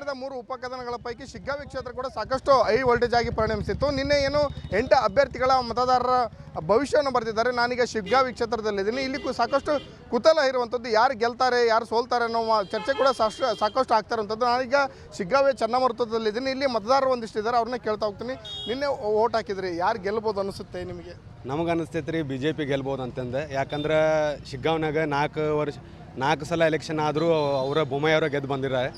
ನಡೆದ 3 ಉಪಕಥನಗಳ ಪೈಕಿ ಶಿಗ್ಗಾವಿ ಕ್ಷೇತ್ರ ಕೂಡ ಸಾಕಷ್ಟು ಹೈ ವೋಲ್ಟೇಜ್ ಆಗಿ ಪರಿಣಮಿಸಿತ್ತು. ನಿನ್ನೆ ಏನು 8 ಅಭ್ಯರ್ಥಿಗಳ ಮತದಾರರ ಭವಿಷ್ಯವನ್ನು ಬರೆದಿದ್ದಾರೆ. ನಾನೀಗ ಶಿಗ್ಗಾವಿ ಕ್ಷೇತ್ರದಲ್ಲಿದ್ದೀನಿ. ಇಲ್ಲಿ ಸಾಕಷ್ಟು ಕುತೂಹಲ ಇರುವಂಥದ್ದು, ಯಾರು ಗೆಲ್ತಾರೆ ಯಾರು ಸೋಲ್ತಾರೆ ಅನ್ನೋ ಚರ್ಚೆ ಕೂಡ ಸಾಕಷ್ಟು ಆಗ್ತಾ ಇರುವಂಥದ್ದು. ನಾನೀಗ ಶಿಗ್ಗಾವಿ ಚನ್ನಮರುತ್ತದಲ್ಲಿದ್ದೀನಿ. ಇಲ್ಲಿ ಮತದಾರರು ಒಂದಿಷ್ಟಿದ್ದಾರೆ, ಅವ್ರನ್ನ ಕೇಳ್ತಾ ಹೋಗ್ತೀನಿ. ನಿನ್ನೆ ವೋಟ್ ಹಾಕಿದ್ರಿ, ಯಾರು ಗೆಲ್ಬೋದು ಅನಿಸುತ್ತೆ ನಿಮಗೆ? ನಮಗೆ ಅನಿಸ್ತೈತೆ ರೀ BJP ಗೆಲ್ಬೋದು ಅಂತಂದೆ. ಯಾಕಂದ್ರೆ ಶಿಗ್ಗಾವ್ನಾಗ 4 ಸಲ ಎಲೆಕ್ಷನ್ ಆದರೂ ಅವರ ಬೊಮ್ಮಾಯಿಯವರ ಗೆದ್ದು ಬಂದಿದ್ದಾರೆ.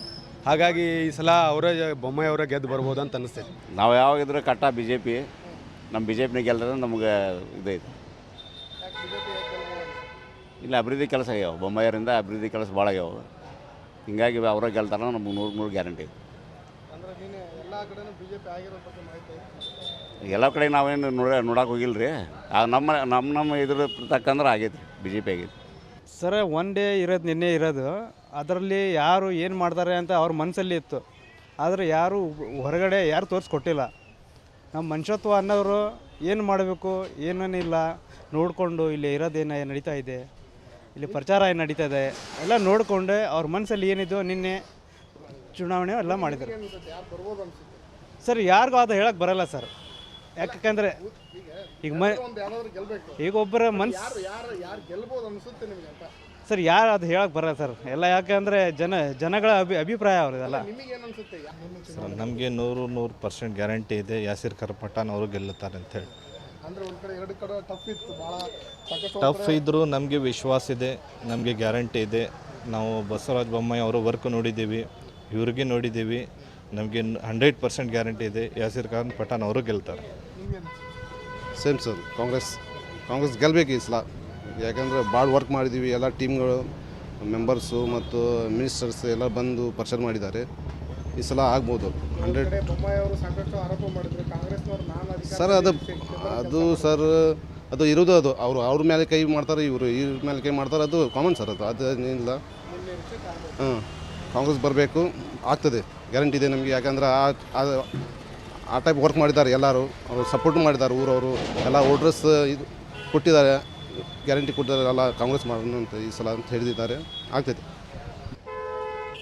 ಹಾಗಾಗಿ ಈ ಸಲ ಅವರೇ ಬೊಮ್ಮಾಯಿಯವರ ಗೆದ್ದು ಬರ್ಬೋದು ಅಂತ ಅನಿಸ್ತೈತೆ. ನಾವು ಯಾವಾಗಿದ್ರೆ ಕಟ್ಟ BJP, ನಮ್ಮ BJPನ ಗೆಲ್ಲದ್ರೆ ನಮಗೆ ಇದೈತೆ. ಇಲ್ಲ ಅಭಿವೃದ್ಧಿ ಕೆಲಸ ಆಗ್ಯಾವ, ಬೊಮ್ಮಾಯಿಯವರಿಂದ ಅಭಿವೃದ್ಧಿ ಕೆಲಸ ಭಾಳ ಆಗ್ಯಾವ. ಹಿಂಗಾಗಿ ಅವರೇ ಗೆಲ್ತಾರ, ನಮ್ಗೆ 100% ಗ್ಯಾರಂಟಿ. ಎಲ್ಲ ಕಡೆ ನಾವೇನು ನೋಡಕ್ಕೆ ಹೋಗಿಲ್ಲ ರೀ. ನಮ್ಮ ಇದ್ರ ತಕ್ಕಂದ್ರೆ ಆಗೈತೆ, BJP ಆಗೈತೆ. ಸರ್ ಒನ್ ಡೇ ಇರೋದು, ನಿನ್ನೆ ಇರೋದು, ಅದರಲ್ಲಿ ಯಾರು ಏನು ಮಾಡ್ತಾರೆ ಅಂತ ಅವ್ರ ಮನಸ್ಸಲ್ಲಿ ಇತ್ತು. ಆದರೆ ಯಾರು ಹೊರಗಡೆ ಯಾರು ತೋರಿಸ್ಕೊಟ್ಟಿಲ್ಲ. ನಮ್ಮ ಮನುಷ್ಯತ್ವ ಅನ್ನೋರು ಏನು ಮಾಡಬೇಕು ಏನೇನಿಲ್ಲ ನೋಡಿಕೊಂಡು ಇಲ್ಲಿ ಇರೋದೇನು ನಡೀತಾ ಇದೆ, ಇಲ್ಲಿ ಪ್ರಚಾರ ಏನು ನಡೀತಾ ಇದೆ ಎಲ್ಲ ನೋಡಿಕೊಂಡು ಅವ್ರ ಮನಸ್ಸಲ್ಲಿ ಏನಿದ್ದು ನಿನ್ನೆ ಚುನಾವಣೆ ಎಲ್ಲ ಮಾಡಿದ್ದಾರೆ. ಸರ್ ಯಾರಿಗೂ ಅದು ಹೇಳಕ್ಕೆ ಬರಲ್ಲ ಸರ್. ಯಾಕಂದರೆ ಈಗ ಒಬ್ಬರ ಮನ್ಸು ಸರ್ ಯಾರು ಅದು ಹೇಳಕ್ಕೆ ಬರಲ್ಲ ಸರ್ ಎಲ್ಲ. ಯಾಕಂದರೆ ಜನಗಳ ಅಭಿಪ್ರಾಯ ಅವ್ರದಲ್ಲ. ಸರ್ ನಮಗೆ 100% ಗ್ಯಾರಂಟಿ ಇದೆ, ಯಾಸಿರ್ ಪಠಾಣ್ ಅವರು ಗೆಲ್ಲುತ್ತಾರೆ ಅಂಥೇಳಿ. ಟಫ್ ಇದ್ದರೂ ನಮಗೆ ವಿಶ್ವಾಸ ಇದೆ, ನಮಗೆ ಗ್ಯಾರಂಟಿ ಇದೆ. ನಾವು ಬಸವರಾಜ ಬೊಮ್ಮಾಯಿ ಅವರು ವರ್ಕ್ ನೋಡಿದ್ದೀವಿ, ಇವ್ರಿಗೆ ನೋಡಿದ್ದೀವಿ. ನಮಗೆ 100% ಗ್ಯಾರಂಟಿ ಇದೆ, ಯಾಸಿರ್ ಪಠಾಣ್ ಅವರು ಗೆಲ್ತಾರೆ. ಸೇಮ್ ಸರ್, ಕಾಂಗ್ರೆಸ್ ಗೆಲ್ಲಬೇಕು ಈ ಸಲ. ಯಾಕಂದರೆ ಭಾಳ ವರ್ಕ್ ಮಾಡಿದ್ದೀವಿ, ಎಲ್ಲ ಟೀಮ್ಗಳು ಮೆಂಬರ್ಸು ಮತ್ತು ಮಿನಿಸ್ಟರ್ಸ್ ಎಲ್ಲ ಬಂದು ಪರಿಚಯ ಮಾಡಿದ್ದಾರೆ. ಈ ಸಲ ಆಗ್ಬೋದು 100. ಸರ್ ಅದು ಸರ್ ಅದು ಇರೋದು ಅದು ಅವ್ರ ಮೇಲೆ ಕೈ ಮಾಡ್ತಾರೆ, ಇವ್ರ ಮೇಲೆ ಕೈ ಮಾಡ್ತಾರೆ, ಅದು ಕಾಮನ್ ಸರ್. ಅದೇನಿಲ್ಲ. ಕಾಂಗ್ರೆಸ್ ಬರಬೇಕು, ಆಗ್ತದೆ, ಗ್ಯಾರಂಟಿ ಇದೆ ನಮಗೆ. ಯಾಕಂದ್ರೆ ಆ ಟೈಪ್ ವರ್ಕ್ ಮಾಡಿದ್ದಾರೆ ಎಲ್ಲರೂ, ಅವರು ಸಪೋರ್ಟ್ ಮಾಡಿದ್ದಾರೆ. ಊರವರು ಎಲ್ಲ ವೋಟರ್ಸ್ ಇದು ಕೊಟ್ಟಿದ್ದಾರೆ, ಗ್ಯಾರಂಟಿ ಕೊಟ್ಟಿದ್ದಾರೆ. ಎಲ್ಲ ಕಾಂಗ್ರೆಸ್ ಮಾಡೋಣ ಅಂತ ಈ ಸಲ ಅಂತ ಹೇಳಿದ್ದಾರೆ, ಆಗ್ತೈತೆ.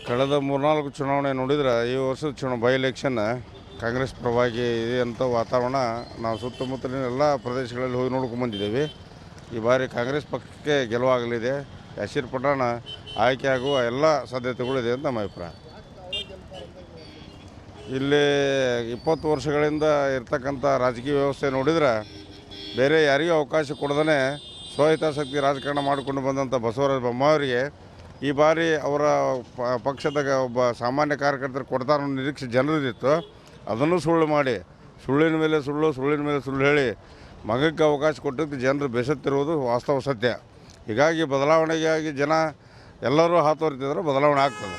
ಕಳೆದ 3-4 ಚುನಾವಣೆ ನೋಡಿದ್ರೆ ಈ ವರ್ಷದ ಬೈ ಎಲೆಕ್ಷನ್ ಕಾಂಗ್ರೆಸ್ ಪರವಾಗಿ ಇದೆ ಅಂತ ವಾತಾವರಣ ನಾವು ಸುತ್ತಮುತ್ತಲಿನ ಎಲ್ಲ ಪ್ರದೇಶಗಳಲ್ಲಿ ಹೋಗಿ ನೋಡ್ಕೊಂಡು ಬಂದಿದ್ದೇವೆ. ಈ ಬಾರಿ ಕಾಂಗ್ರೆಸ್ ಪಕ್ಷಕ್ಕೆ ಗೆಲುವಾಗಲಿದೆ. ಯಾಸಿರ್ ಪಠಾಣ್ ಆಯ್ಕೆ ಆಗುವ ಎಲ್ಲ ಸಾಧ್ಯತೆಗಳಿದೆ ಅಂತ ನಮ್ಮ ಅಭಿಪ್ರಾಯ. ಇಲ್ಲಿ 20 ವರ್ಷಗಳಿಂದ ಇರ್ತಕ್ಕಂಥ ರಾಜಕೀಯ ವ್ಯವಸ್ಥೆ ನೋಡಿದ್ರೆ ಬೇರೆ ಯಾರಿಗೂ ಅವಕಾಶ ಕೊಡದೇ ಸ್ವಹಿತಾಸಕ್ತಿ ರಾಜಕಾರಣ ಮಾಡಿಕೊಂಡು ಬಂದಂಥ ಬಸವರಾಜ ಬೊಮ್ಮಾಯಿಯವರಿಗೆ ಈ ಬಾರಿ ಅವರ ಪಕ್ಷದ ಒಬ್ಬ ಸಾಮಾನ್ಯ ಕಾರ್ಯಕರ್ತರು ಕೊಡ್ತಾರೋ ನಿರೀಕ್ಷೆ ಜನರಿತ್ತು. ಅದನ್ನು ಸುಳ್ಳು ಮಾಡಿ ಸುಳ್ಳಿನ ಮೇಲೆ ಸುಳ್ಳು ಹೇಳಿ ಮಗಕ್ಕೆ ಅವಕಾಶ ಕೊಟ್ಟಿದ್ದು ಜನರು ಬೇಸತ್ತಿರುವುದು ವಾಸ್ತವ ಸತ್ಯ. ಹೀಗಾಗಿ ಬದಲಾವಣೆಗಾಗಿ ಜನ ಎಲ್ಲರೂ ಹಾತೊರಿತಿದ್ರೆ ಬದಲಾವಣೆ ಆಗ್ತದೆ.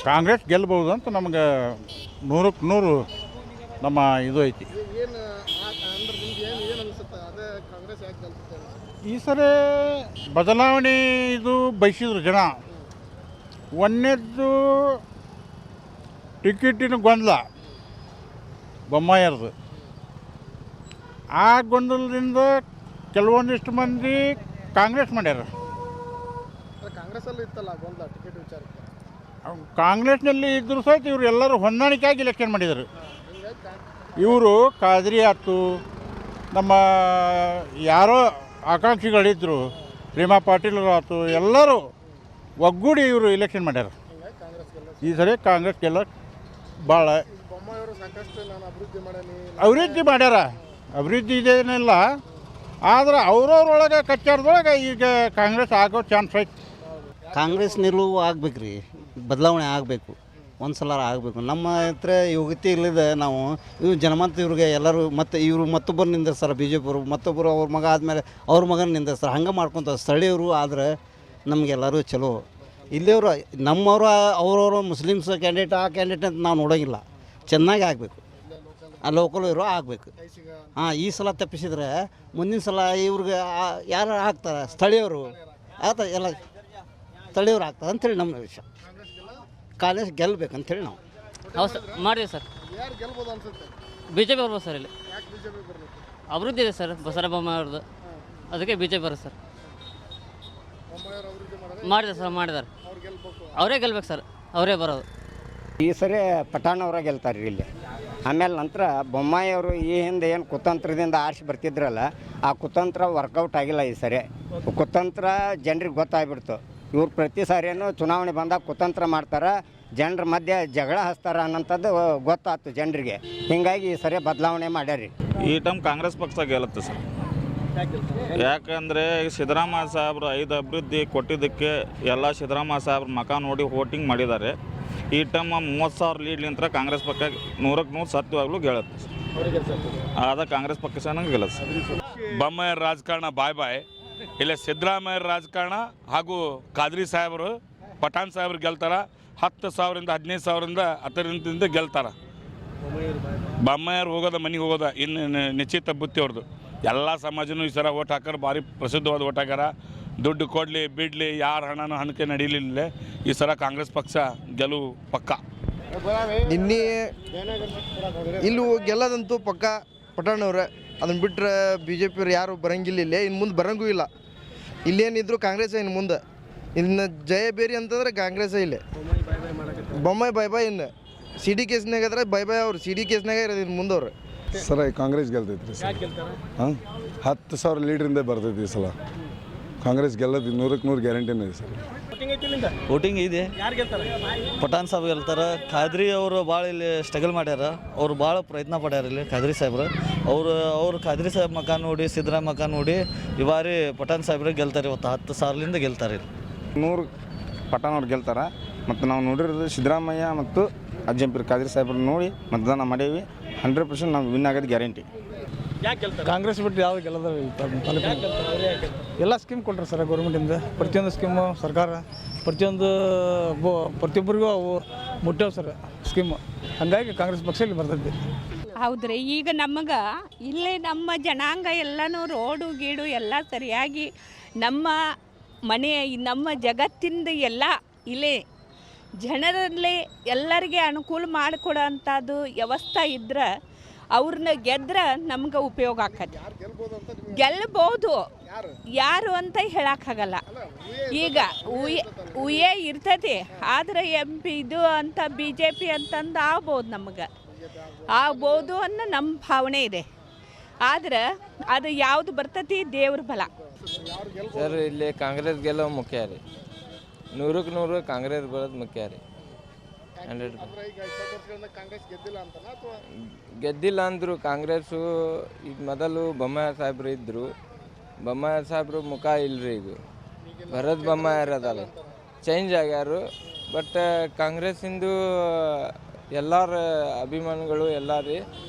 ಕಾಂಗ್ರೆಸ್ ಗೆಲ್ಲಬಹುದು ಅಂತ ನಮಗೆ 100ಕ್ಕೆ 100 ನಮ್ಮ ಇದು ಐತಿ. ಈ ಸರಿ ಬದಲಾವಣೆ ಇದು ಬಯಸಿದ್ರು ಜನ. ಒಂದನೇದ್ದು ಟಿಕೆಟಿನ ಗೊಂದಲ ಬೊಮ್ಮಾಯಿಯರ್ದು. ಆ ಗೊಂದಲದಿಂದ ಕೆಲವೊಂದಿಷ್ಟು ಮಂದಿ ಕಾಂಗ್ರೆಸ್ ಮಾಡ್ಯಾರ. ಕಾಂಗ್ರೆಸ್ನಲ್ಲಿ ಇದ್ದರೂ ಸಹಿತ ಇವರು ಎಲ್ಲರೂ ಹೊಂದಾಣಿಕೆಯಾಗಿ ಎಲೆಕ್ಷನ್ ಮಾಡಿದರು. ಇವರು ಖಾದ್ರಿ ಆಯ್ತು, ನಮ್ಮ ಯಾರೋ ಆಕಾಂಕ್ಷಿಗಳಿದ್ದರು, ಪ್ರೇಮಾ ಪಾಟೀಲರು ಆಯ್ತು, ಎಲ್ಲರೂ ಒಗ್ಗೂಡಿ ಇವರು ಎಲೆಕ್ಷನ್ ಮಾಡ್ಯಾರ. ಈ ಸರಿ ಕಾಂಗ್ರೆಸ್ ಗೆಲ್ಲ ಭಾಳ ಅಭಿವೃದ್ಧಿ ಮಾಡ್ಯಾರ. ಅಭಿವೃದ್ಧಿ ಇದೇನಿಲ್ಲ, ಆದ್ರೆ ಅವ್ರವ್ರೊಳಗೆ ಕಚ್ಚಾರದೊಳಗೆ ಈಗ ಕಾಂಗ್ರೆಸ್ ಆಗೋ ಚಾನ್ಸ್ ಐತೆ. ಕಾಂಗ್ರೆಸ್ ನಿಲುವು ಆಗ್ಬೇಕು ರೀ, ಬದಲಾವಣೆ ಆಗಬೇಕು, ಒಂದು ಸಲ ಆಗಬೇಕು. ನಮ್ಮ ಹತ್ರ ಯುವತಿ ಇಲ್ಲದೆ ನಾವು ಇವು ಜನಮತ ಇವ್ರಿಗೆ ಎಲ್ಲರೂ ಮತ್ತು ಇವರು ಮತ್ತೊಬ್ಬರು ನಿಂದಿರ್ತಾರೆ, BJP ಅವರು ಮತ್ತೊಬ್ಬರು ಅವ್ರ ಮಗ ಆದಮೇಲೆ ಅವ್ರ ಮಗನ ನಿಂದಿರ್ತಾರೆ. ಹಂಗೆ ಮಾಡ್ಕೊತಾರೆ. ಸ್ಥಳೀಯರು ಆದರೆ ನಮಗೆಲ್ಲರೂ ಚಲೋ. ಇಲ್ಲಿಯವರು ನಮ್ಮವರು ಅವ್ರವರು ಮುಸ್ಲಿಮ್ಸ್ ಕ್ಯಾಂಡಿಡೇಟ್ ಆ ಕ್ಯಾಂಡಿಡೇಟ್ ಅಂತ ನಾವು ನೋಡೋಂಗಿಲ್ಲ. ಚೆನ್ನಾಗಿ ಆಗಬೇಕು, ಆ ಲೋಕಲ್ ಇರೋ ಆಗಬೇಕು. ಈ ಸಲ ತಪ್ಪಿಸಿದ್ರೆ ಮುಂದಿನ ಸಲ ಇವ್ರಿಗೆ ಯಾರು ಆಗ್ತಾರೆ, ಸ್ಥಳೀಯರು ಆಗ್ತಾರೆ, ಎಲ್ಲ ಸ್ಥಳೀಯರು ಆಗ್ತಾರೆ ಅಂಥೇಳಿ ನಮ್ಮ ವಿಷಯ. ಕಾಂಗ್ರೆಸ್ ಗೆಲ್ಲಬೇಕಂತೇಳಿ ನಾವು ಮಾಡಿದೆ ಸರ್. BJP ಬರ್ಬೋದು ಸರ್. ಇಲ್ಲಿ ಅಭಿವೃದ್ಧಿ ಇದೆ ಸರ್ ಬಸವರಾಜ ಬೊಮ್ಮಾಯಿ ಅವ್ರದ್ದು, ಅದಕ್ಕೆ BJP ಬರುತ್ತೆ ಸರ್. ಮಾಡಿದೆ ಸರ್, ಮಾಡಿದ್ದಾರೆ. ಅವರೇ ಗೆಲ್ಬೇಕು ಸರ್, ಅವರೇ ಬರೋದು. ಈ ಸರಿ ಪಠಾಣ್ ಅವರ ಗೆಲ್ತಾರೆ ಇಲ್ಲಿ. ಆಮೇಲೆ ನಂತರ ಬೊಮ್ಮಾಯಿ ಅವರು ಈ ಹಿಂದೆ ಏನು ಕುತಂತ್ರದಿಂದ ಆರಿಸಿ ಬರ್ತಿದ್ರಲ್ಲ, ಆ ಕುತಂತ್ರ ವರ್ಕೌಟ್ ಆಗಿಲ್ಲ ಈ ಸರಿ. ಕುತಂತ್ರ ಜನರಿಗೆ ಗೊತ್ತಾಗ್ಬಿಡ್ತು. ಇವ್ರು ಪ್ರತಿ ಸಾರಿಯೂ ಚುನಾವಣೆ ಬಂದಾಗ ಕುತಂತ್ರ ಮಾಡ್ತಾರೆ, ಜನರ ಮಧ್ಯೆ ಜಗಳ ಹಚ್ತಾರ ಅನ್ನೋಂಥದ್ದು ಗೊತ್ತಾಯ್ತು ಜನರಿಗೆ. ಹೀಗಾಗಿ ಈ ಸರಿ ಬದಲಾವಣೆ ಮಾಡ್ಯಾರಿ. ಈ ಟೈಮ್ ಕಾಂಗ್ರೆಸ್ ಪಕ್ಷ ಗೆಲ್ಲುತ್ತೆ ಸರ್. ಯಾಕಂದರೆ ಸಿದ್ದರಾಮಯ್ಯ ಸಾಹೇಬ್ರು 5 ಅಭಿವೃದ್ಧಿ ಕೊಟ್ಟಿದ್ದಕ್ಕೆ ಎಲ್ಲ ಸಿದ್ದರಾಮಯ್ಯ ಸಾಹೇಬ್ರ ಮಕ ನೋಡಿ ವೋಟಿಂಗ್ ಮಾಡಿದ್ದಾರೆ. ಈ ಟೈಮ್ 30,000 ಲೀಡ್ಲಿಂತ ಕಾಂಗ್ರೆಸ್ ಪಕ್ಷ 100ಕ್ಕೆ 100 ಸತ್ಯವಾಗ್ಲೂ ಗೆಳುತ್ತೆ ಸರ್. ಆದ ಕಾಂಗ್ರೆಸ್ ಪಕ್ಷ ಗೆಲ್ಲುತ್ತೆ ಸರ್. ಬೊಮ್ಮಾಯಿ ರಾಜಕಾರಣ ಬಾಯ್ ಬಾಯ್. ಇಲ್ಲ ಸಿದ್ದರಾಮಯ್ಯ ರಾಜಕಾರಣ ಹಾಗೂ ಖಾದ್ರಿ ಸಾಹೇಬರು ಪಠಾಣ್ ಸಾಹೇಬ್ರು ಗೆಲ್ತಾರ. 10,000ರಿಂದ 15,000ರಿಂದ 10ರಿಂದ ಗೆಲ್ತಾರ. ಬೊಮ್ಮಾಯಿಯವ್ರು ಹೋಗೋದ ಮನೆಗೆ ಹೋಗೋದ ಇನ್ನು ನಿಶ್ಚಿತ ಬುತ್ತಿ ಅವ್ರದ್ದು. ಎಲ್ಲ ಸಮಾಜನೂ ಈ ಸರ ಓಟ್ ಹಾಕೋರು ಭಾರಿ ಪ್ರಸಿದ್ಧವಾದ ಓಟ್ ಹಾಕ್ಯಾರ. ದುಡ್ಡು ಕೊಡಲಿ ಬಿಡಲಿ ಯಾರ ಹಣನೂ ಹಣಕ್ಕೆ ನಡೀಲಿಲ್ಲ. ಈ ಸರ ಕಾಂಗ್ರೆಸ್ ಪಕ್ಷ ಗೆಲುವು ಪಕ್ಕ. ನಿನ್ನೆ ಇಲ್ಲಿ ಗೆಲ್ಲದಂತೂ ಪಕ್ಕ ಪಠಾಣವ್ರೆ. ಅದನ್ನು ಬಿಟ್ಟರೆ BJP ಅವ್ರು ಯಾರು ಬರಂಗಿಲ್ಲ ಇಲ್ಲೇ, ಇನ್ನು ಮುಂದೆ ಬರೋಂಗೂ ಇಲ್ಲ. ಇಲ್ಲೇನಿದ್ರು ಕಾಂಗ್ರೆಸ್ ಇನ್ನು ಮುಂದೆ. ಇನ್ನು ಜಯ ಬೇರೆ ಅಂತಂದ್ರೆ ಕಾಂಗ್ರೆಸ್ಸೇ ಇಲ್ಲೇ. Bommai bye bye. ಇನ್ನು CD ಕೇಸ್ನಾಗ ಆದ್ರೆ ಬೈ ಬೈ ಅವ್ರು. CD ಕೇಸ್ನಾಗ ಇರೋದು ಇನ್ನು ಮುಂದವ್ರು. ಸರ್ ಕಾಂಗ್ರೆಸ್ ಗೆಲ್ತೈತ್ರಿ ಸರ್. ಹಾಂ 10,000 ಲೀಡ್ರಿಂದ ಬರ್ತೈತಿ ಈ ಸಲ. ಕಾಂಗ್ರೆಸ್ ಗೆಲ್ಲೋದು 100ಕ್ಕೆ 100 ಗ್ಯಾರಂಟಿನೇ ಇದೆ ಸರ್. ವೋಟಿಂಗ್ ಇದೆ. ಪಠಾಣ್ ಸಾಹೇಬ್ ಗೆಲ್ತಾರೆ. ಖಾದ್ರಿ ಅವರು ಭಾಳ ಇಲ್ಲಿ ಸ್ಟ್ರಗಲ್ ಮಾಡ್ಯಾರ. ಅವ್ರು ಭಾಳ ಪ್ರಯತ್ನ ಪಡ್ಯಾರ ಇಲ್ಲಿ ಖಾದ್ರಿ ಸಾಹೇಬ್ರು. ಅವರು ಖಾದ್ರಿ ಸಾಹೇಬ್ ಮಕ ನೋಡಿ ಸಿದ್ದರಾಮಯ್ಯ ಮಕ ನೋಡಿ ಈ ಬಾರಿ ಪಠಾಣ್ ಸಾಹೇಬ್ರು ಗೆಲ್ತಾರೆ. ಇವತ್ತು 10,000ಲಿಂದ ಗೆಲ್ತಾರೆ ಇಲ್ಲಿ. 100 ಪಠಾಣ್ ಅವ್ರು ಗೆಲ್ತಾರೆ. ಮತ್ತು ನಾವು ನೋಡಿರೋದು ಸಿದ್ದರಾಮಯ್ಯ ಮತ್ತು ಅಜ್ಜಂಪೀರ್ ಖಾದ್ರಿ ಸಾಹೇಬ್ರು ನೋಡಿ ಮತದಾನ ಮಾಡೀವಿ. 100% ನಾವು ವಿನ್ ಆಗೋದು ಗ್ಯಾರಂಟಿ. ಕಾಂಗ್ರೆಸ್ ಬಿಟ್ಟು ಯಾವ್ದು ಗೆಲ್ಲದ ಎಲ್ಲ ಸ್ಕೀಮ್ ಕೊಟ್ಟರು ಸರ್ ಗೌರ್ಮೆಂಟಿಂದ. ಪ್ರತಿಯೊಂದು ಸ್ಕೀಮು ಸರ್ಕಾರ ಪ್ರತಿಯೊಬ್ಬರಿಗೂ ಅವು ಮುಟ್ಟವು ಸರ್ ಸ್ಕೀಮು. ಹಾಗಾಗಿ ಕಾಂಗ್ರೆಸ್ ಪಕ್ಷ ಇಲ್ಲಿ ಬರ್ತೈತಿ. ಹೌದ್ರಿ. ಈಗ ನಮಗೆ ಇಲ್ಲೇ ನಮ್ಮ ಜನಾಂಗ ಎಲ್ಲನೂ ರೋಡು ಗೀಡು ಎಲ್ಲ ಸರಿಯಾಗಿ ನಮ್ಮ ಮನೆ ನಮ್ಮ ಜಗತ್ತಿಂದ ಎಲ್ಲ ಇಲ್ಲೇ ಜನರಲ್ಲಿ ಎಲ್ಲರಿಗೆ ಅನುಕೂಲ ಮಾಡಿಕೊಡೋ ಅಂಥದ್ದು ವ್ಯವಸ್ಥೆ ಇದ್ರೆ ಅವ್ರನ್ನ ಗೆದ್ರೆ ನಮ್ಗೆ ಉಪಯೋಗ ಆಕತಿ. ಗೆಲ್ಲಬಹುದು, ಯಾರು ಅಂತ ಹೇಳೋಕ್ಕಾಗಲ್ಲ. ಈಗ ಉಯೇ ಇರ್ತೈತಿ, ಆದರೆ MP ಇದು ಅಂತ BJP ಅಂತಂದು ಆಗ್ಬೋದು, ನಮಗೆ ಆಗ್ಬೋದು ಅನ್ನೋ ನಮ್ಮ ಭಾವನೆ ಇದೆ. ಆದ್ರೆ ಅದು ಯಾವುದು ಬರ್ತೈತಿ ದೇವ್ರ ಬಲ. ಸರ್ ಇಲ್ಲಿ ಕಾಂಗ್ರೆಸ್ ಗೆಲ್ಲೋ ಮುಖ್ಯ ರೀ. 100ಕ್ಕೆ 100 ಕಾಂಗ್ರೆಸ್ ಬರೋದು ಮುಖ್ಯ ರೀ. 100 ಗೆದ್ದಿಲ್ಲ ಅಂದರು ಕಾಂಗ್ರೆಸ್ಸು. ಈಗ ಮೊದಲು ಬೊಮ್ಮಾಯಿ ಸಾಹೇಬ್ರು ಇದ್ದರು. ಬೊಮ್ಮಾಯಿ ಸಾಹೇಬ್ರು ಮುಖ ಇಲ್ಲರಿ. ಈಗ ಭರತ್ ಬೊಮ್ಮಾಯಿ ಇರೋದಲ್ಲ, ಚೇಂಜ್ ಆಗ್ಯಾರು. ಬಟ್ ಕಾಂಗ್ರೆಸ್ಸಿಂದು ಎಲ್ಲರ ಅಭಿಮಾನಿಗಳು ಎಲ್ಲ ರೀ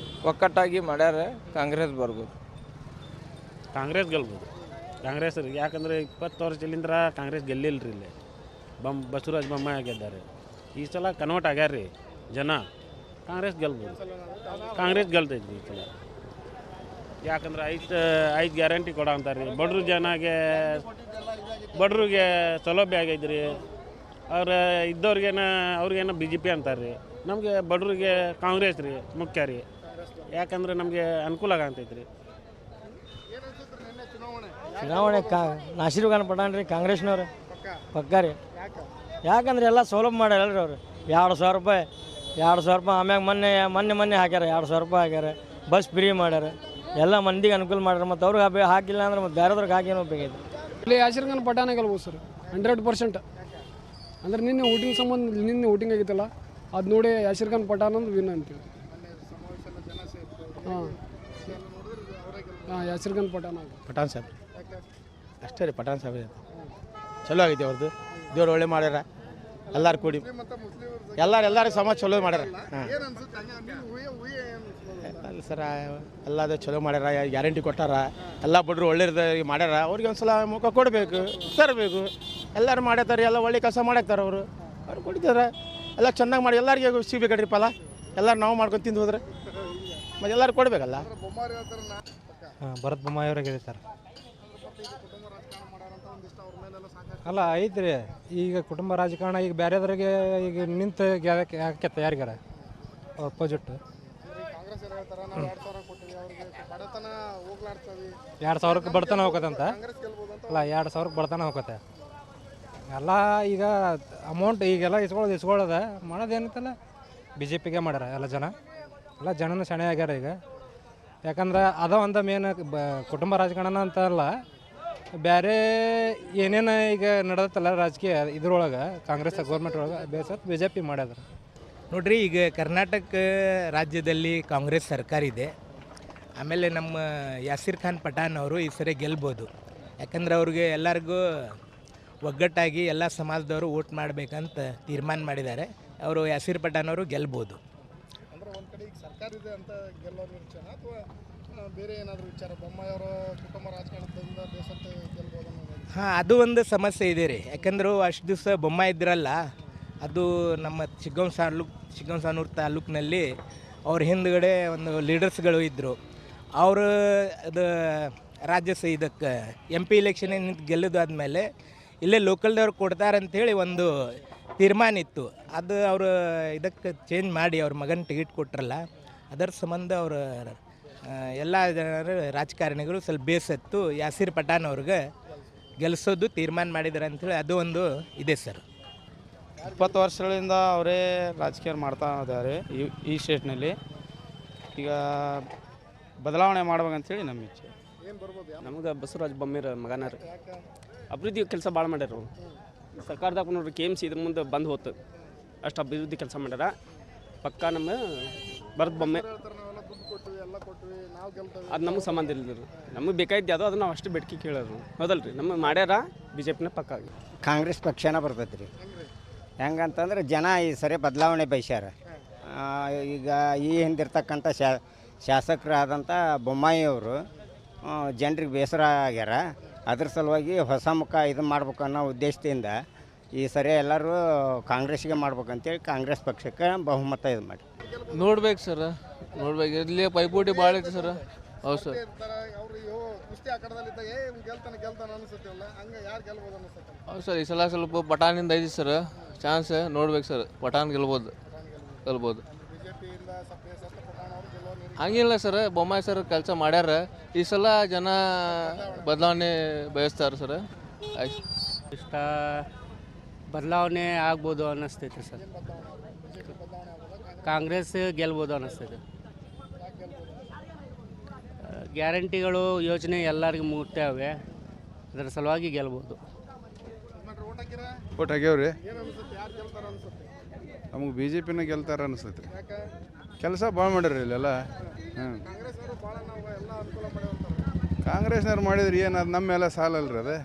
ಒಕ್ಕಟ್ಟಾಗಿ ಮಾಡ್ಯಾರ. ಕಾಂಗ್ರೆಸ್ ಬರ್ಬೋದು. ಕಾಂಗ್ರೆಸ್ ಗೆಲ್ಬೋದು. ಕಾಂಗ್ರೆಸ್ ರೀ. ಯಾಕಂದರೆ 20 ವರ್ಷದಿಂದ ಕಾಂಗ್ರೆಸ್ ಗೆಲ್ಲಿಲ್ಲ ರೀ. ಇಲ್ಲಿ ಬಸವರಾಜ ಬೊಮ್ಮಾಯಿ ಗೆದ್ದಾರೆ. ಈ ಸಲ ಕನ್ವರ್ಟ್ ಆಗ್ಯಾರ ರೀ ಜನ. ಕಾಂಗ್ರೆಸ್ ಗೆಲ್ಬೋದು. ಕಾಂಗ್ರೆಸ್ ಗೆಲ್ತೈತಿ ಈ ಸಲ. ಯಾಕಂದ್ರೆ 5 ಗ್ಯಾರಂಟಿ ಕೊಡೋ ಅಂತಾರೆ ರೀ. ಬಡ್ರಿಗೆ ಸೌಲಭ್ಯ ಆಗೈತೆ ರೀ. ಅವ್ರು ಅವ್ರಿಗೇನ BJP ಅಂತಾರೆ ರೀ. ನಮಗೆ ಬಡ್ರಿಗೆ ಕಾಂಗ್ರೆಸ್ ರೀ ಮುಖ್ಯ ರೀ. ಯಾಕಂದ್ರೆ ನಮಗೆ ಅನುಕೂಲ ಆಗಂತೈತೆ ರೀ. ಚುನಾವಣೆ ನಾಸಿರುಗಾನ ಪಠಾಣ್ ರೀ ಕಾಂಗ್ರೆಸ್ನವ್ರು ಪಕ್ಕ ರೀ. ಯಾಕಂದ್ರೆ ಎಲ್ಲ ಸೌಲಭ್ಯ ಮಾಡ್ಯಾರ ರೀ ಅವ್ರು. 2,000 ರೂಪಾಯಿ ಆಮ್ಯಾಗ ಮೊನ್ನೆ ಹಾಕ್ಯಾರ. 2,000 ರೂಪಾಯಿ ಹಾಕ್ಯಾರ. ಬಸ್ ಫ್ರೀ ಮಾಡ್ಯಾರ. ಎಲ್ಲ ಮಂದಿಗೆ ಅನುಕೂಲ ಮಾಡ್ಯಾರ. ಮತ್ತು ಅವ್ರಿಗೆ ಹಾಕಿಲ್ಲ ಅಂದ್ರೆ ಮತ್ತು ಬೇರೆದವ್ರಿಗೆ ಹಾಕೇನೋ ಬೇಕಾಯ್ತು. ಇಲ್ಲಿ ಯಾಸಿರ್ಗಾನ ಪಠಾಣ ಗೆಲ್ಬೋದು ಸರ್ 100%. ಅಂದ್ರೆ ನಿನ್ನೆ ವೋಟಿಂಗ್ ಸಂಬಂಧ ನಿನ್ನೆ ವೋಟಿಂಗ್ ಆಗಿತ್ತಲ್ಲ, ಅದು ನೋಡಿ ಯಾಸಿರ್ಗಾನ ಪಠಾಣ ಅಂದ್ರೆ ವಿನ್ ಅಂತೀವಿ. ಯಾಸಿರ್ಗಾನ ಪಠಾಣ್ ಸಾಹೇಬ್ ಅಷ್ಟೇ ರೀ. ಪಠಾಣ್ ಸಾಹೇಬ್ ಚಲೋ ಆಗೈತೆ ಅವ್ರದ್ದು. ದೇವ್ರು ಒಳ್ಳೆ ಮಾಡ್ಯಾರ. ಎಲ್ಲರೂ ಕೂಡಿ ಎಲ್ಲರೂ ಸಮಾಜ ಚಲೋ ಮಾಡ್ಯಾರ. ಅಲ್ಲ ಸರ, ಎಲ್ಲದು ಚಲೋ ಮಾಡ್ಯಾರ. ಗ್ಯಾರಂಟಿ ಕೊಟ್ಟಾರ. ಎಲ್ಲ ಬಡ್ರು ಒಳ್ಳೆ ಮಾಡ್ಯಾರ. ಅವ್ರಿಗೆ ಒಂದು ಸಲ ಮುಖ ಕೊಡಬೇಕು, ತರಬೇಕು. ಎಲ್ಲರೂ ಮಾಡತ್ತಾರೆ. ಎಲ್ಲ ಒಳ್ಳೆ ಕೆಲಸ ಮಾಡಾಕ್ತಾರೆ ಅವ್ರು ಕೊಡ್ತಾರೆ. ಎಲ್ಲ ಚೆನ್ನಾಗಿ ಮಾಡಿ ಎಲ್ಲರಿಗೆ ಸಿಗ್ಬೇಕಲ್ರಿ ಫಲ. ಎಲ್ಲರೂ ನಾವು ಮಾಡ್ಕೊಂಡು ತಿಂದು ಹೋದ್ರೆ ಮತ್ತು ಎಲ್ಲರೂ ಕೊಡಬೇಕಲ್ಲ. ಭರತ್ ಬೊಮ್ಮಾಯಿ ಅವರೇ ಗೆಲ್ತಾರೆ. ಅಲ್ಲ ಐತ್ರಿ. ಈಗ ಕುಟುಂಬ ರಾಜಕಾರಣ ಈಗ ಬೇರೆದ್ರಿಗೆ ಈಗ ನಿಂತು ಹಾಕ್ಯತ್ತ ಯಾರಿಗಾರ ಅಪೋಸಿಟ್ 2,000ಕ್ಕೆ ಬಡತನ ಹೋಗತ್ತಂತ. ಅಲ್ಲ 2,000ಕ್ಕೆ ಬಡತನ ಹೋಗತ್ತೆ. ಎಲ್ಲ ಈಗ ಅಮೌಂಟ್ ಈಗೆಲ್ಲ ಇಸ್ಕೊಳ್ಳೋದು ಮಾಡೋದೇನತ್ತಲ್ಲ ಬಿ ಜೆ ಪಿಗೆ ಮಾಡ್ಯಾರ ಎಲ್ಲ ಜನನೂ ಸೆಣೆ ಆಗ್ಯಾರ ಈಗ. ಯಾಕಂದ್ರೆ ಅದ ಒಂದು ಮೇನ್ ಕುಟುಂಬ ರಾಜಕಾರಣ ಅಂತ ಅಲ್ಲ, ಬೇರೆ ಏನೇನು ಈಗ ನಡೆದತ್ತಲ್ಲ ರಾಜಕೀಯ ಇದ್ರೊಳಗೆ ಕಾಂಗ್ರೆಸ್ ಗೌರ್ಮೆಂಟ್ ಒಳಗೆ ಬೇಸತ್ತು ಬಿ ಜೆ ಪಿ ಮಾಡ್ಯಾರ. ನೋಡ್ರಿ, ಈಗ ಕರ್ನಾಟಕ ರಾಜ್ಯದಲ್ಲಿ ಕಾಂಗ್ರೆಸ್ ಸರ್ಕಾರ ಇದೆ. ಆಮೇಲೆ ನಮ್ಮ ಯಾಸಿರ್ ಖಾನ್ ಪಠಾಣ್ ಅವರು ಈ ಸರಿ ಗೆಲ್ಬೋದು. ಯಾಕಂದ್ರೆ ಅವ್ರಿಗೆ ಎಲ್ಲರಿಗೂ ಒಗ್ಗಟ್ಟಾಗಿ ಎಲ್ಲ ಸಮಾಜದವರು ವೋಟ್ ಮಾಡಬೇಕಂತ ತೀರ್ಮಾನ ಮಾಡಿದ್ದಾರೆ. ಅವರು ಯಾಸಿರ್ ಪಠಾಣ್ ಅವರು ಗೆಲ್ಬೋದು. ಅಂದ್ರೆ ಒಂದು ಕಡೆ ಈಗ ಸರ್ಕಾರ ಇದೆ ಅಂತ ಗೆಲ್ಲೋದು ವಿಚಾರ ಅಥವಾ ಬೇರೆ ಏನಾದರೂ ವಿಚಾರ ಬೊಮ್ಮಾಯಿಯವರ ಕುಟುಂಬ ರಾಜಕಾರಣದಿಂದ ದೇಶಕ್ಕೆ ಗೆಲ್ಬೋದು ಅನ್ನೋದು? ಹಾಂ, ಅದು ಒಂದು ಸಮಸ್ಯೆ ಇದೆ ರೀ. ಯಾಕಂದ್ರೆ ಅಷ್ಟು ದಿವಸ ಬೊಮ್ಮ ಇದ್ರಲ್ಲ, ಅದು ನಮ್ಮ ಚಿಕ್ಕಬಳ್ಳಾಪುರ ತಾಲೂಕಿನಲ್ಲಿ ಅವ್ರ ಹಿಂದ್ಗಡೆ ಒಂದು ಲೀಡರ್ಸ್ಗಳು ಇದ್ದರು. ಅವರು ಅದು ಇದಕ್ಕೆ MP ಇಲೆಕ್ಷನ್ ನಿಂತು ಗೆಲ್ಲೋದಾದ್ಮೇಲೆ ಇಲ್ಲೇ ಲೋಕಲ್ದವ್ರು ಕೊಡ್ತಾರಂಥೇಳಿ ಒಂದು ತೀರ್ಮಾನ ಇತ್ತು. ಅದು ಅವರು ಇದಕ್ಕೆ ಚೇಂಜ್ ಮಾಡಿ ಅವ್ರ ಮಗನ ಟಿಕೆಟ್ ಕೊಟ್ರಲ್ಲ, ಅದರ ಸಂಬಂಧ ಅವರು ಎಲ್ಲ ಜನರು ರಾಜಕಾರಣಿಗಳು ಸ್ವಲ್ಪ ಬೇಸತ್ತು ಯಾಸಿರ್ ಪಠಾಣ್ ಅವ್ರಿಗೆ ಗೆಲ್ಲಿಸೋದು ತೀರ್ಮಾನ ಮಾಡಿದ್ದಾರೆ ಅಂಥೇಳಿ ಅದು ಒಂದು ಇದೆ ಸರ್. 20 ವರ್ಷಗಳಿಂದ ಅವರೇ ರಾಜಕೀಯ ಮಾಡ್ತಾ ಇದ್ದಾರೆ ಈ ಸ್ಟೇಟ್ನಲ್ಲಿ. ಈಗ ಬದಲಾವಣೆ ಮಾಡ್ಬೇಕಂತೇಳಿ ನಮ್ಮ ಇಚ್ಛೆ. ಏನು ಬರ್ಬೋದು? ನಮ್ಗೆ ಬಸವರಾಜ ಬೊಮ್ಮಾಯಿ ಮಗನ ರೀ. ಅಭಿವೃದ್ಧಿ ಕೆಲಸ ಭಾಳ ಮಾಡ್ಯಾರ ಅವರು. ಸರ್ಕಾರದಾಗ ನೋಡ್ರಿ KMC ಇದ್ರ ಮುಂದೆ ಬಂದು ಹೋತು, ಅಷ್ಟು ಅಭಿವೃದ್ಧಿ ಕೆಲಸ ಮಾಡ್ಯಾರ. ಪಕ್ಕ ನಮ್ಮ ಭರತ್ ಬೊಮ್ಮಾಯಿ ಅದು ನಮಗೆ ಸಂಬಂಧ ಇಲ್ಲ ರೀ. ನಮಗೆ ಬೇಕಾಯ್ತು ಯಾವುದೋ ಅದನ್ನ ನಾವು ಅಷ್ಟು ಬೇಡಿಕೆ ಕೇಳೋರು ಹೌದಲ್ಲ ರೀ. ನಮ್ಮ ಮಾಡ್ಯಾರ BJP ಪಕ್ಕ ಆಗಿ ಕಾಂಗ್ರೆಸ್ ಪಕ್ಷನ ಬರ್ತೈತೆ ರೀ. ಹೆಂಗಂತಂದ್ರೆ ಜನ ಈ ಸರಿ ಬದಲಾವಣೆ ಬಯಸ್ಯಾರ. ಈಗ ಈ ಹಿಂದಿರ್ತಕ್ಕಂಥ ಶಾಸಕರಾದಂಥ ಬೊಮ್ಮಾಯಿ ಅವರು ಜನರಿಗೆ ಬೇಸರ ಆಗ್ಯಾರ. ಅದ್ರ ಸಲುವಾಗಿ ಹೊಸ ಮುಖ ಇದು ಮಾಡ್ಬೇಕು ಅನ್ನೋ ಉದ್ದೇಶದಿಂದ ಈ ಸರಿ ಎಲ್ಲರೂ ಕಾಂಗ್ರೆಸ್ಗೆ ಮಾಡ್ಬೇಕಂತೇಳಿ ಕಾಂಗ್ರೆಸ್ ಪಕ್ಷಕ್ಕೆ ಬಹುಮತ ಇದು ಮಾಡಿ ನೋಡ್ಬೇಕು ಸರ್, ನೋಡ್ಬೇಕು. ಇಲ್ಲಿ ಪೈಪೋಟಿ ಭಾಳ ಐತೆ ಸರ್. ಹೌದು ಸರ್. ಹೌದು ಸರ್, ಈ ಸಲ ಸ್ವಲ್ಪ ಪಠಾಣಿಂದ ಐತಿ ಸರ್ ಚಾನ್ಸ್. ನೋಡ್ಬೇಕು ಸರ್, ಪಠಾಣ್ ಗೆಲ್ಬೋದು. ಹಂಗಿಲ್ಲ ಸರ್, ಬೊಮ್ಮಾಯಿ ಸರ್ ಕೆಲಸ ಮಾಡ್ಯಾರ. ಈ ಸಲ ಜನ ಬದಲಾವಣೆ ಬಯಸ್ತಾರೆ ಸರ್. ಇಷ್ಟ ಬದಲಾವಣೆ ಆಗ್ಬೋದು ಅನ್ನಿಸ್ತೈತೆ ಸರ್. ಕಾಂಗ್ರೆಸ್ ಗೆಲ್ಬೋದು ಅನ್ನಿಸ್ತೈತೆ. ಗ್ಯಾರಂಟಿಗಳು ಯೋಜನೆ ಎಲ್ಲರಿಗೂ ಮುಟ್ಟಾವೆ, ಅದರ ಸಲುವಾಗಿ ಗೆಲ್ಬೋದು. ಓಟ್ ಆಗ್ಯಾವ್ರಿ. ನಮಗೆ BJPನ ಗೆಲ್ತಾರ ಅನಿಸ್ತೈತೆ ರೀ. ಕೆಲಸ ಭಾಳ ಮಾಡ್ಯಾರ ಇಲ್ಲೆಲ್ಲ. ಕಾಂಗ್ರೆಸ್ನವ್ರು ಮಾಡಿದ್ರಿ ಏನು, ಅದು ನಮ್ಮೆಲ್ಲ ಸಾಲಲ್ರಿ ಅದು.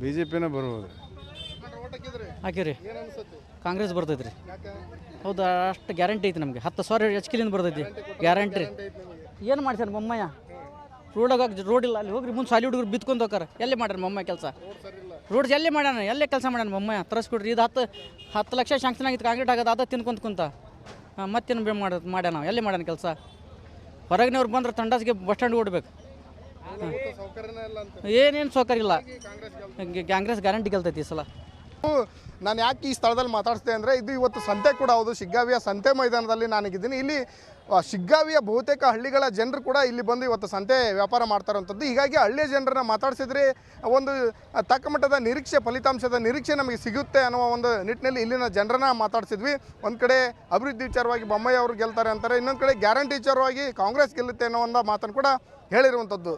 BJPನ ಬರ್ಬೋದು. ಹಾಕಿರಿ ಕಾಂಗ್ರೆಸ್ ಬರ್ತೈತೆ ರೀ. ಹೌದಾ, ಅಷ್ಟು ಗ್ಯಾರಂಟಿ ಐತಿ ನಮಗೆ. 10,000 HKಲಿಂದ ಬರ್ತೈತಿ ಗ್ಯಾರಂಟಿ. ಏನು ಮಾಡ್ತಾರೆ ಬೊಮ್ಮಾಯ? ರೋಡ್ ಇಲ್ಲ, ಅಲ್ಲಿ ಹೋಗ್ರಿ ಮುಂದೆ ಸಾಲಿ ಹುಡುಗರು ಬಿತ್ಕೊಂಡು ಹೋಗಾರ. ಎಲ್ಲಿ ಮಾಡ್ಯಾರ ಬೊಮ್ಮಾಯ ಕೆಲಸ? ರೋಡ್ ಎಲ್ಲಿ ಮಾಡ್ಯಾನ? ಎಲ್ಲೇ ಕೆಲಸ ಮಾಡ್ಯಾನ ಬೊಮ್ಮಾಯ? ತರಿಸ್ಕೊಡ್ರಿ. ಇದು 10 ಲಕ್ಷ ಶಾಂಕ್ಷನ್ ಆಗಿತ್ತು ಕಾಂಕ್ರೀಟ್ ಆಗೋದು, ಅದು ತಿನ್ಕೊಂತ ಮತ್ತೇನು ಮಾಡ್ಯಾನ? ಎಲ್ಲಿ ಮಾಡ್ಯಾನ ಕೆಲಸ? ಹೊರಗಿನವ್ರು ಬಂದ್ರೆ ತಂಡಾಸ್ಗೆ ಬಸ್ ಸ್ಟ್ಯಾಂಡ್ ಓಡ್ಬೇಕು. ಏನೇನು ಸೌಕರ್ಯ ಇಲ್ಲ. ಕಾಂಗ್ರೆಸ್ ಗ್ಯಾರಂಟಿ ಗೆಲ್ತೈತಿ ಈ ಸಲ. ನಾನು ಯಾಕೆ ಈ ಸ್ಥಳದಲ್ಲಿ ಮಾತಾಡ್ತೇನೆ ಅಂದರೆ ಇದು ಇವತ್ತು ಸಂತೆ ಕೂಡ ಹೌದು. ಶಿಗ್ಗಾವಿಯ ಸಂತೆ ಮೈದಾನದಲ್ಲಿ ನಾನಿಗಿದ್ದೀನಿ. ಇಲ್ಲಿ ಶಿಗ್ಗಾವಿಯ ಬಹುತೇಕ ಹಳ್ಳಿಗಳ ಜನರು ಕೂಡ ಇಲ್ಲಿ ಬಂದು ಇವತ್ತು ಸಂತೆ ವ್ಯಾಪಾರ ಮಾಡ್ತಾರಂಥದ್ದು. ಹೀಗಾಗಿ ಹಳ್ಳಿಯ ಜನರನ್ನ ಮಾತಾಡಿಸಿದ್ರೆ ಒಂದು ತಕ್ಕ ಮಟ್ಟದ ಫಲಿತಾಂಶದ ನಿರೀಕ್ಷೆ ನಮಗೆ ಸಿಗುತ್ತೆ ಅನ್ನೋ ಒಂದು ನಿಟ್ಟಿನಲ್ಲಿ ಇಲ್ಲಿನ ಜನರನ್ನ ಮಾತಾಡಿಸಿದ್ವಿ. ಒಂದು ಕಡೆ ಅಭಿವೃದ್ಧಿ ವಿಚಾರವಾಗಿ ಬೊಮ್ಮಾಯಿ ಅವರು ಗೆಲ್ತಾರೆ ಅಂತಾರೆ, ಇನ್ನೊಂದು ಕಡೆ ಗ್ಯಾರಂಟಿ ವಿಚಾರವಾಗಿ ಕಾಂಗ್ರೆಸ್ ಗೆಲ್ಲುತ್ತೆ ಅನ್ನೋ ಒಂದು ಮಾತನ್ನು ಕೂಡ ಹೇಳಿರುವಂಥದ್ದು.